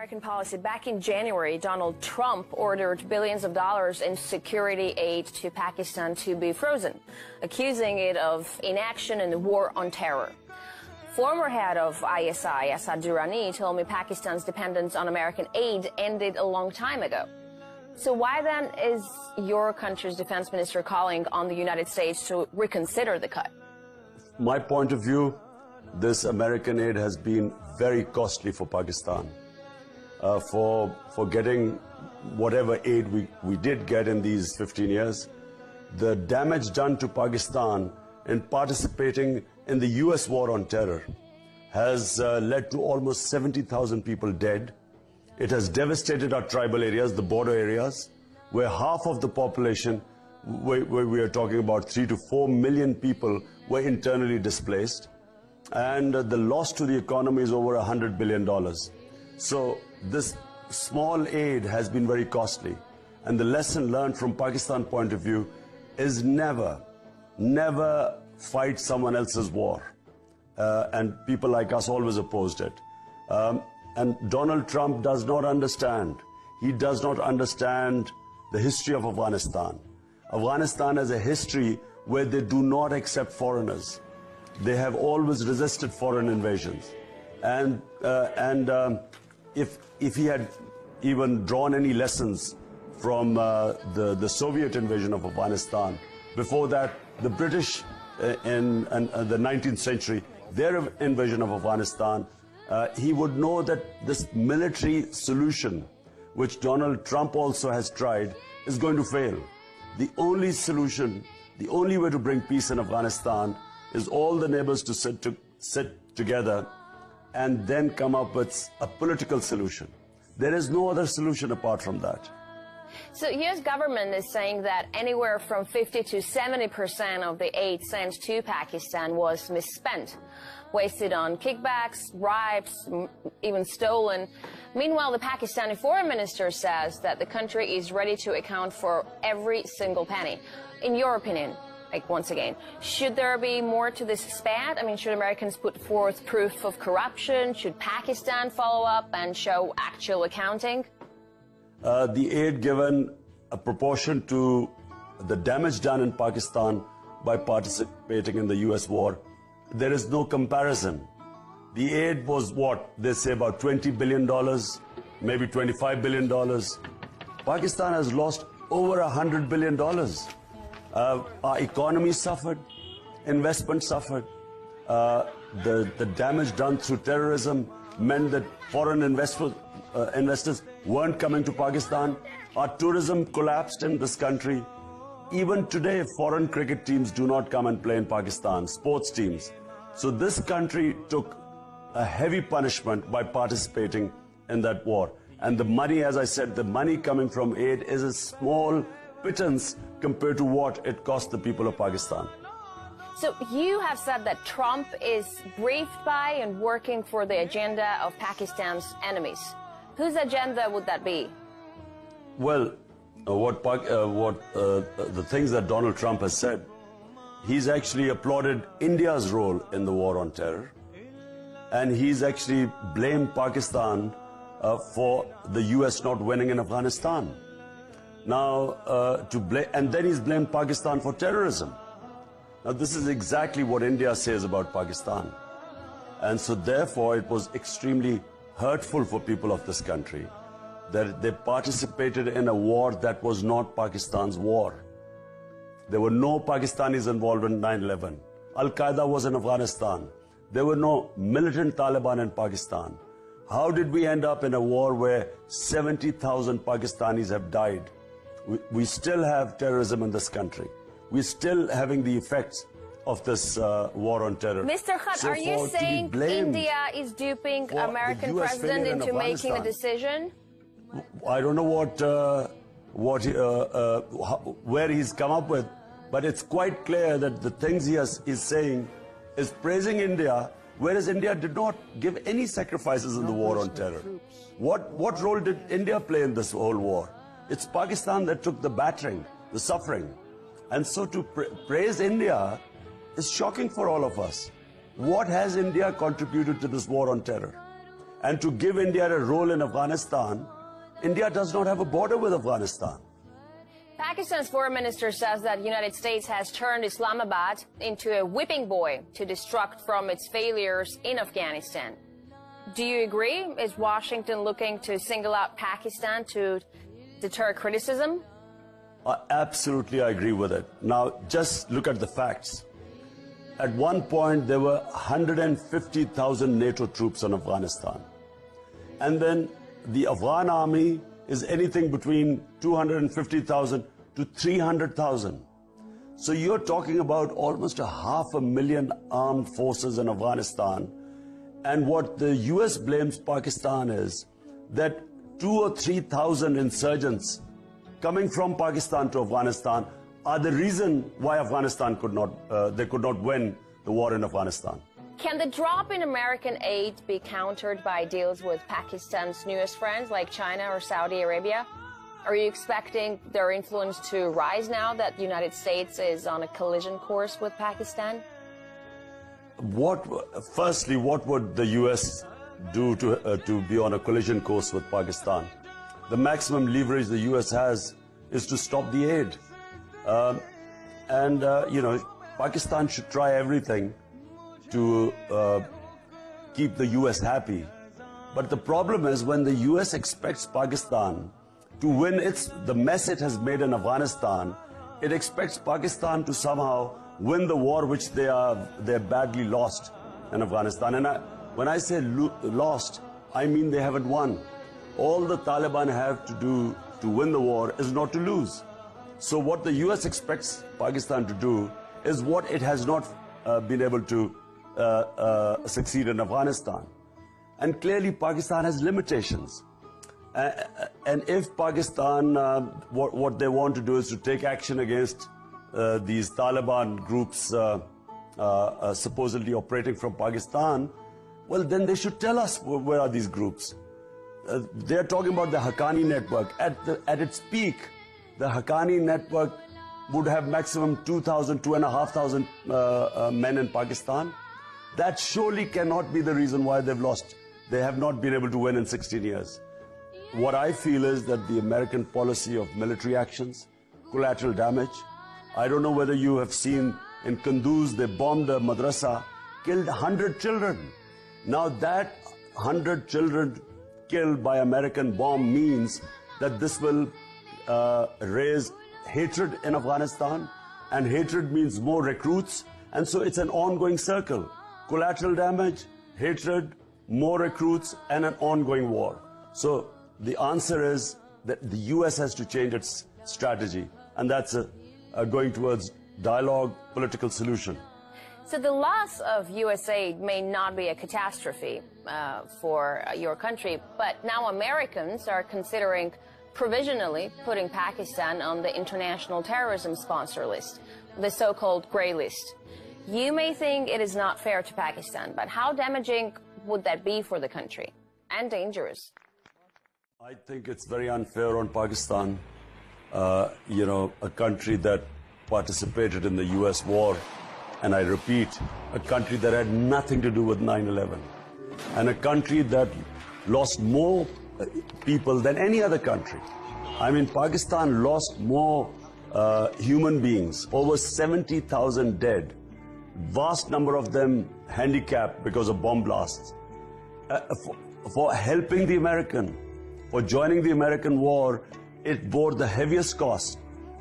American policy. Back in January, Donald Trump ordered billions of dollars in security aid to Pakistan to be frozen, accusing it of inaction in the war on terror. Former head of ISI, Asad Durrani, told me Pakistan's dependence on American aid ended a long time ago. So why then is your country's defense minister calling on the United States to reconsider the cut? My point of view, this American aid has been very costly for Pakistan. For getting whatever aid we did get in these 15 years, the damage done to Pakistan in participating in the US war on terror has led to almost 70,000 people dead. It has devastated our tribal areas, the border areas, where half of the population, where we are talking about 3 to 4 million people, were internally displaced. And the loss to the economy is over $100 billion. So this small aid has been very costly. And the lesson learned from Pakistan point of view is never fight someone else's war. And people like us always opposed it. And Donald Trump does not understand. He does not understand the history of Afghanistan. Afghanistan has a history where they do not accept foreigners. They have always resisted foreign invasions. And if he had even drawn any lessons from the Soviet invasion of Afghanistan, before that, the British in the 19th century, their invasion of Afghanistan, he would know that this military solution, which Donald Trump also has tried, is going to fail. The only solution, the only way to bring peace in Afghanistan is all the neighbors to sit together and then come up with a political solution. There is no other solution apart from that. So U.S. government is saying that anywhere from 50 to 70% of the aid sent to Pakistan was misspent, wasted on kickbacks, bribes, even stolen. Meanwhile, the Pakistani foreign minister says that the country is ready to account for every single penny. In your opinion, like once again, should there be more to this spat? I mean, should Americans put forth proof of corruption? Should Pakistan follow up and show actual accounting? The aid given a proportion to the damage done in Pakistan by participating in the US war, there is no comparison. The aid was what? They say about $20 billion, maybe $25 billion. Pakistan has lost over $100 billion. Our economy suffered, investment suffered. The damage done through terrorism meant that foreign investors weren't coming to Pakistan. Our tourism collapsed in this country. Even today, foreign cricket teams do not come and play in Pakistan, sports teams. So this country took a heavy punishment by participating in that war. And the money, as I said, the money coming from aid is a small pittance compared to what it cost the people of Pakistan. So you have said that Trump is briefed by and working for the agenda of Pakistan's enemies. Whose agenda would that be? Well, the things that Donald Trump has said, he's actually applauded India's role in the war on terror. And he's actually blamed Pakistan for the US not winning in Afghanistan. Now, and then he's blamed Pakistan for terrorism. Now, this is exactly what India says about Pakistan. And so, therefore, it was extremely hurtful for people of this country that they participated in a war that was not Pakistan's war. There were no Pakistanis involved in 9/11. Al-Qaeda was in Afghanistan. There were no militant Taliban in Pakistan. How did we end up in a war where 70,000 Pakistanis have died? We still have terrorism in this country. We're still having the effects of this war on terror. Mr. Khat, are you saying India is duping American president into making a decision? I don't know where he's come up with, but it's quite clear that the things he is saying is praising India, whereas India did not give any sacrifices in the war on terror. What role did India play in this whole war? It's Pakistan that took the battering, the suffering. And so to praise India is shocking for all of us. What has India contributed to this war on terror? And to give India a role in Afghanistan, India does not have a border with Afghanistan. Pakistan's foreign minister says that the United States has turned Islamabad into a whipping boy to distract from its failures in Afghanistan. Do you agree? Is Washington looking to single out Pakistan to deter criticism? Absolutely, I agree with it. Now, just look at the facts. At one point, there were 150,000 NATO troops in Afghanistan. And then the Afghan army is anything between 250,000 to 300,000. So you're talking about almost 500,000 armed forces in Afghanistan. And what the US blames Pakistan is that 2,000 or 3,000 insurgents coming from Pakistan to Afghanistan are the reason why Afghanistan could not win the war in Afghanistan. Can the drop in American aid be countered by deals with Pakistan's newest friends like China or Saudi Arabia? Are you expecting their influence to rise now that the United States is on a collision course with Pakistan? Firstly, what would the US do to be on a collision course with Pakistan? The maximum leverage the US has is to stop the aid. Pakistan should try everything to keep the US happy. But the problem is when the US expects Pakistan to win the mess it has made in Afghanistan, it expects Pakistan to somehow win the war which they're badly lost in Afghanistan. And when I say lost, I mean they haven't won. All the Taliban have to do to win the war is not to lose. So what the US expects Pakistan to do is what it has not been able to succeed in Afghanistan. And clearly Pakistan has limitations. And if Pakistan, what they want to do is to take action against these Taliban groups supposedly operating from Pakistan, well, then they should tell us where are these groups. They're talking about the Haqqani network. At its peak, the Haqqani network would have maximum 2,000, 2,500 men in Pakistan. That surely cannot be the reason why they've lost. They have not been able to win in 16 years. What I feel is that the American policy of military actions, collateral damage. I don't know whether you have seen in Kunduz, they bombed a madrasa, killed 100 children. Now that 100 children killed by American bomb means that this will raise hatred in Afghanistan, and hatred means more recruits, and so it's an ongoing circle. Collateral damage, hatred, more recruits, and an ongoing war. So the answer is that the US has to change its strategy, and that's going towards dialogue, political solution. So the loss of US aid may not be a catastrophe for your country, but now Americans are considering provisionally putting Pakistan on the international terrorism sponsor list, the so-called gray list. You may think it is not fair to Pakistan, but how damaging would that be for the country, and dangerous? I think it's very unfair on Pakistan, a country that participated in the US war, and I repeat, a country that had nothing to do with 9/11, and a country that lost more people than any other country. I mean, Pakistan lost more human beings, over 70,000 dead, vast number of them handicapped because of bomb blasts. For helping the American, for joining the American war, it bore the heaviest cost.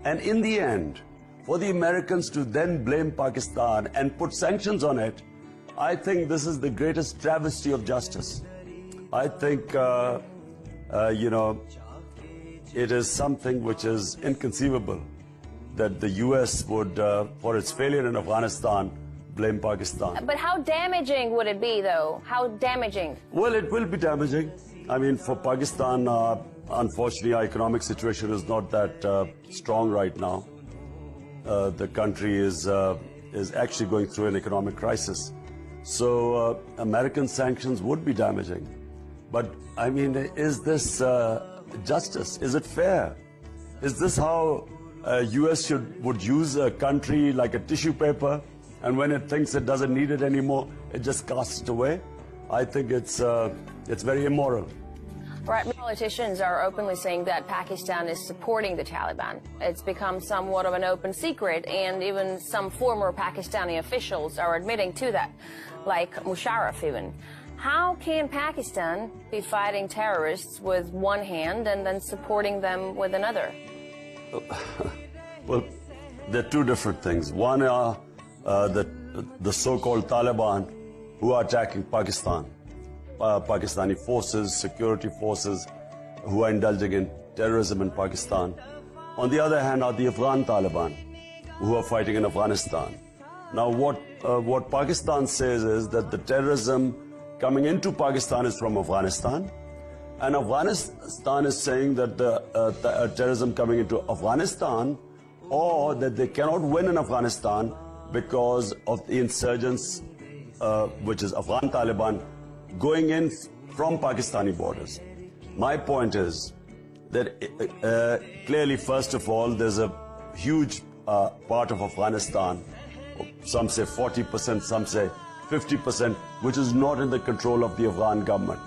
And in the end, for the Americans to then blame Pakistan and put sanctions on it, I think this is the greatest travesty of justice. I think, it is something which is inconceivable that the US would, for its failure in Afghanistan, blame Pakistan. But how damaging would it be, though? How damaging? Well, it will be damaging. I mean, for Pakistan, unfortunately, our economic situation is not that strong right now. The country is actually going through an economic crisis. So American sanctions would be damaging. But, I mean, is this justice? Is it fair? Is this how US would use a country like a tissue paper, and when it thinks it doesn't need it anymore, it just casts it away? I think it's very immoral. Right, politicians are openly saying that Pakistan is supporting the Taliban. It's become somewhat of an open secret, and even some former Pakistani officials are admitting to that, like Musharraf even. How can Pakistan be fighting terrorists with one hand and then supporting them with another? Well, there are two different things. One are the so-called Taliban who are attacking Pakistan. Pakistani forces, security forces who are indulging in terrorism in Pakistan. On the other hand are the Afghan Taliban who are fighting in Afghanistan. Now what Pakistan says is that the terrorism coming into Pakistan is from Afghanistan, and Afghanistan is saying that the terrorism coming into Afghanistan, or that they cannot win in Afghanistan because of the insurgents, which is Afghan Taliban, going in from Pakistani borders. My point is that clearly, first of all, there's a huge part of Afghanistan, some say 40%, some say 50%, which is not in the control of the Afghan government.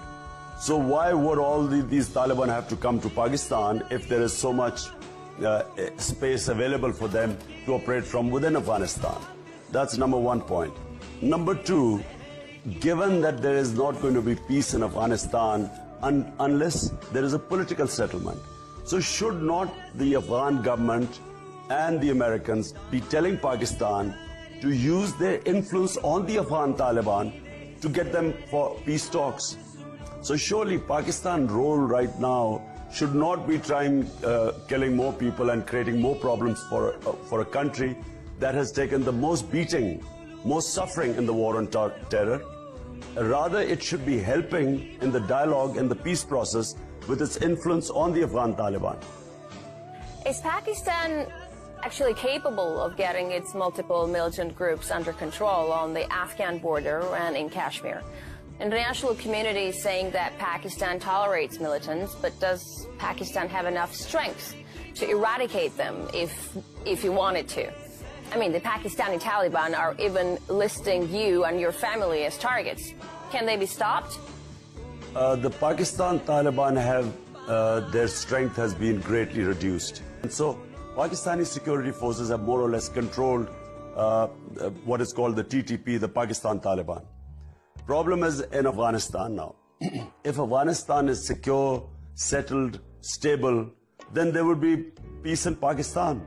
So why would all these Taliban have to come to Pakistan if there is so much space available for them to operate from within Afghanistan? That's number one point. Number two, given that there is not going to be peace in Afghanistan unless there is a political settlement, so should not the Afghan government and the Americans be telling Pakistan to use their influence on the Afghan Taliban to get them for peace talks? So surely Pakistan's role right now should not be trying killing more people and creating more problems for a country that has taken the most beating, most suffering in the war on terror. Rather, it should be helping in the dialogue and the peace process with its influence on the Afghan Taliban. Is Pakistan actually capable of getting its multiple militant groups under control on the Afghan border and in Kashmir? International community is saying that Pakistan tolerates militants, but does Pakistan have enough strength to eradicate them if you wanted to? I mean, the Pakistani Taliban are even listing you and your family as targets. Can they be stopped? The Pakistan Taliban have, their strength has been greatly reduced. And so Pakistani security forces have more or less controlled what is called the TTP, the Pakistan Taliban. Problem is in Afghanistan now. If Afghanistan is secure, settled, stable, then there would be peace in Pakistan.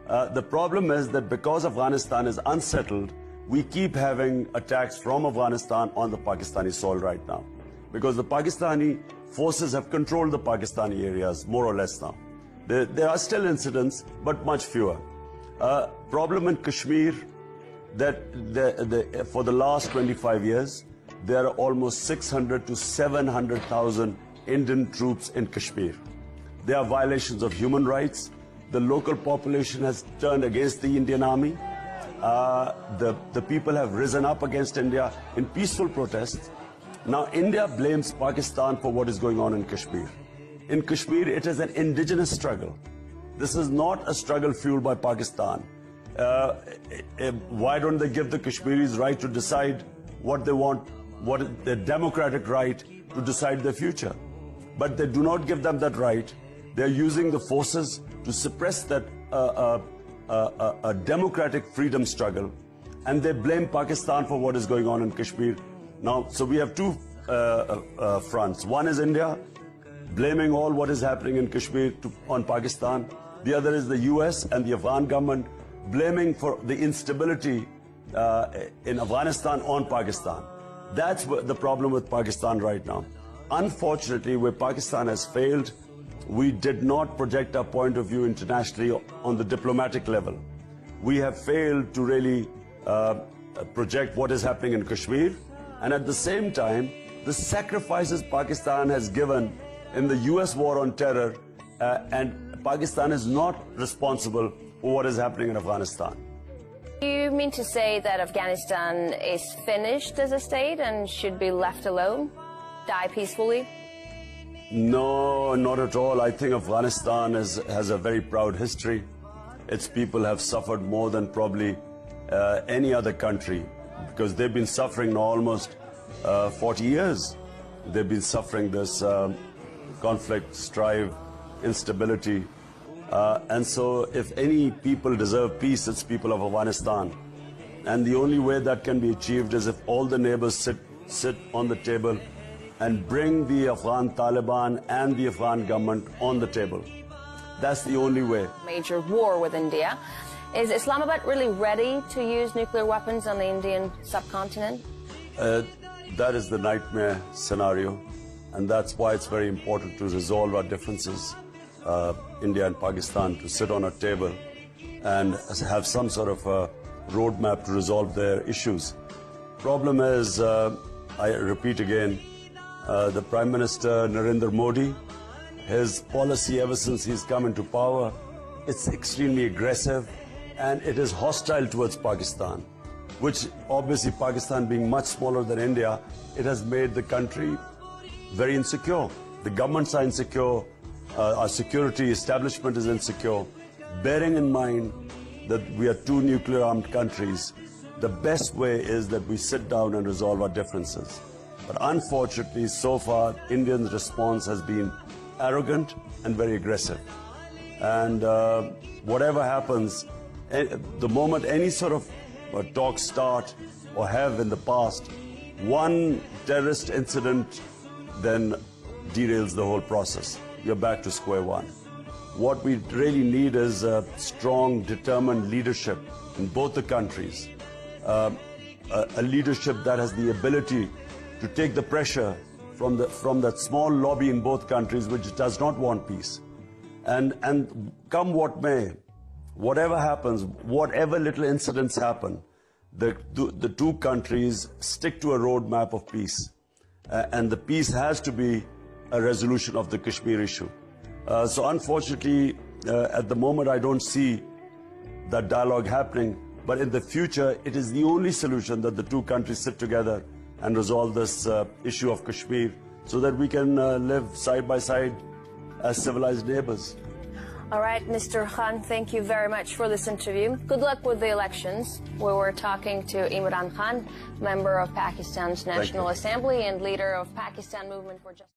The problem is that because Afghanistan is unsettled, we keep having attacks from Afghanistan on the Pakistani soil right now. Because the Pakistani forces have controlled the Pakistani areas, more or less now. There are still incidents, but much fewer. Problem in Kashmir, that for the last 25 years, there are almost 600 to 700,000 Indian troops in Kashmir. There are violations of human rights. The local population has turned against the Indian army. The people have risen up against India in peaceful protests. Now India blames Pakistan for what is going on in Kashmir. In Kashmir, it is an indigenous struggle. This is not a struggle fueled by Pakistan. Why don't they give the Kashmiris right to decide what they want, what is their democratic right to decide their future? But they do not give them that right. They're using the forces to suppress that a democratic freedom struggle, and they blame Pakistan for what is going on in Kashmir. Now, so we have two fronts. One is India blaming all what is happening in Kashmir on Pakistan. The other is the US and the Afghan government blaming for the instability in Afghanistan on Pakistan. That's the problem with Pakistan right now. Unfortunately, where Pakistan has failed, we did not project our point of view internationally on the diplomatic level. We have failed to really project what is happening in Kashmir, and at the same time, the sacrifices Pakistan has given in the US war on terror, and Pakistan is not responsible for what is happening in Afghanistan. You mean to say that Afghanistan is finished as a state and should be left alone, die peacefully? No, not at all. I think Afghanistan has a very proud history. Its people have suffered more than probably any other country, because they've been suffering almost 40 years. They've been suffering this conflict, strife, instability. And so if any people deserve peace, it's people of Afghanistan. And the only way that can be achieved is if all the neighbors sit on the table and bring the Afghan Taliban and the Afghan government on the table. That's the only way. Major war with India. Is Islamabad really ready to use nuclear weapons on the Indian subcontinent? That is the nightmare scenario, and that's why it's very important to resolve our differences, India and Pakistan, to sit on a table and have some sort of a roadmap to resolve their issues. Problem is, I repeat again, the Prime Minister Narendra Modi, his policy ever since he's come into power, it's extremely aggressive and it is hostile towards Pakistan, which obviously Pakistan being much smaller than India, it has made the country very insecure. The governments are insecure, our security establishment is insecure. Bearing in mind that we are two nuclear-armed countries, the best way is that we sit down and resolve our differences. But unfortunately, so far, India's response has been arrogant and very aggressive. And whatever happens, the moment any sort of talks start or have in the past, one terrorist incident then derails the whole process. You're back to square one. What we really need is a strong, determined leadership in both the countries. A leadership that has the ability to take the pressure from that small lobby in both countries which does not want peace. And come what may, whatever happens, whatever little incidents happen, the two countries stick to a roadmap of peace. And the peace has to be a resolution of the Kashmir issue. So unfortunately, at the moment, I don't see that dialogue happening. But in the future, it is the only solution that the two countries sit together and resolve this issue of Kashmir so that we can live side by side as civilized neighbors. All right, Mr. Khan, thank you very much for this interview. Good luck with the elections. We were talking to Imran Khan, member of Pakistan's National Assembly and leader of Pakistan Movement for Justice.